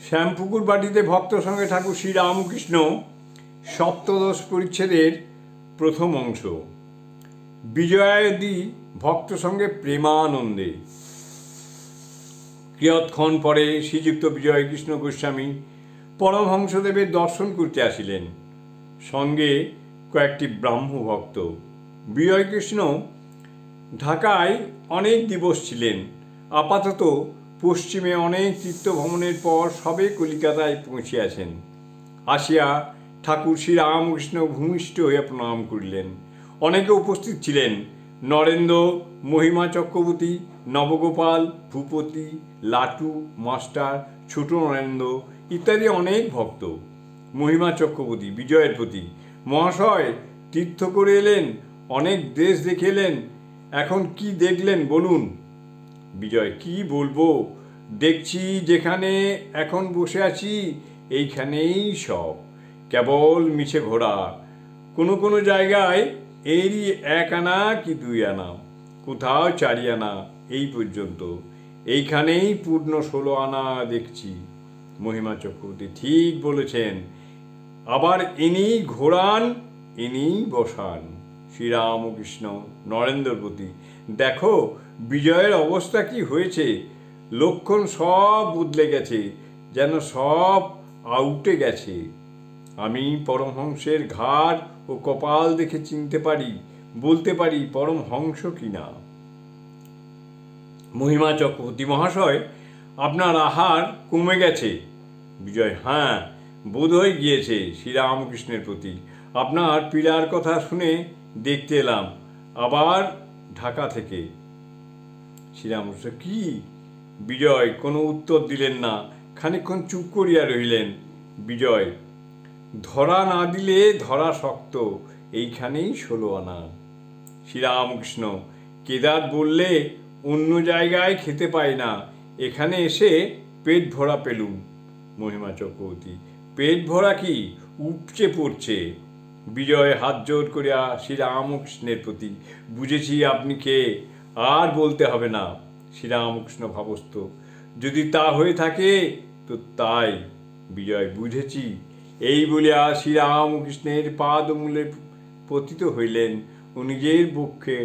শ্যামপুকুর বাটিতে ভক্ত সঙ্গে ঠাকুর শ্রীরামকৃষ্ণ সপ্তদশ পরিচ্ছেদের প্রথম অংশ। বিজয়াদি ভক্ত সঙ্গে প্রেমানন্দে। কিয়ৎক্ষণ পরে শ্রীযুক্ত বিজয়কৃষ্ণ গোস্বামী পরমহংসদেবের দর্শন করতে আসিলেন, সঙ্গে কয়েকটি ব্রাহ্ম ভক্ত। বিজয়কৃষ্ণ ঢাকায় অনেক দিবস ছিলেন। আপাতত পশ্চিমে অনেক তীর্থভ্রমণের পর সবে কলিকাতায় পৌঁছিয়াছেন। আসিয়া ঠাকুর শ্রীরামকৃষ্ণ ভূমিষ্ঠ হইয়া প্রণাম করিলেন। অনেকে উপস্থিত ছিলেন। নরেন্দ্র, মহিমা চক্রবর্তী, নবগোপাল, ভূপতি, লাটু মাস্টার, ছোট নরেন্দ্র ইত্যাদি অনেক ভক্ত। মহিমা চক্রবর্তী বিজয়ের প্রতি: মহাশয়, তীর্থ করে এলেন, অনেক দেশ দেখে এলেন, এখন কি দেখলেন বলুন। বিজয়: কি বলবো, দেখছি যেখানে এখন বসে আছি এইখানেই সব, কেবল মিছে ঘোরা। কোনো কোনো জায়গায় এরই 1 আনা কি 2 আনা, কোথাও 4 আনা, এই পর্যন্ত। এইখানেই পূর্ণ 16 আনা দেখছি। মহিমা চক্রবর্তী: ঠিক বলেছেন, আবার ইনিই ঘোরান, ইনিই বসান। শ্রীরামকৃষ্ণ নরেন্দ্রর প্রতি: দেখো বিজয়ের অবস্থা কি হয়েছে, লক্ষণ সব বদলে গেছে, যেন সব আউটে গেছে। আমি পরমহংসের ঘাড় ও কপাল দেখে চিনতে পারি, বলতে পারি পরমহংস কিনা। মহিমা চক্রবর্তী: মহাশয়, আপনার আহার কমে গেছে। বিজয়: হ্যাঁ, বোধ হয়ে গিয়েছে। শ্রীরামকৃষ্ণের প্রতি: আপনার পীড়ার কথা শুনে দেখতে এলাম আবার ঢাকা থেকে। শ্রীরামকৃষ্ণ: কি? বিজয় কোনো উত্তর দিলেন না, খানিকক্ষণ চুপ করিয়া রহিলেন। বিজয়: ধরা না দিলে ধরা শক্ত, এইখানেই 16 আনা। শ্রীরামকৃষ্ণ: কেদার বললে অন্য জায়গায় খেতে পাই না, এখানে এসে পেট ভরা পেলুম। মহিমা চক্রবর্তী: পেট ভরা কি, উপচে পড়ছে। বিজয় হাত জোর করিয়া শ্রীরামকৃষ্ণের প্রতি: বুঝেছি আপনি কে, আর বলতে হবে না। শ্রীরামকৃষ্ণ ভাবস্থ: যদি তা হয়ে থাকে তো তাই। বিজয়: বুঝেছি। এই বলিয়া শ্রীরামকৃষ্ণের পাদমূলে পতিত হইলেন ও নিজের বক্ষে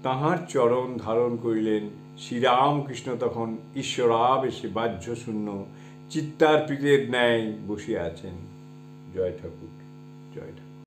তাঁহার চরণ ধারণ করিলেন। শ্রীরামকৃষ্ণ তখন ঈশ্বরাবেশে বাহ্যশূন্য চিত্তার্পিতের ন্যায় বসিয়া আছেন। জয় ঠাকুর, জয় ঠাকুর।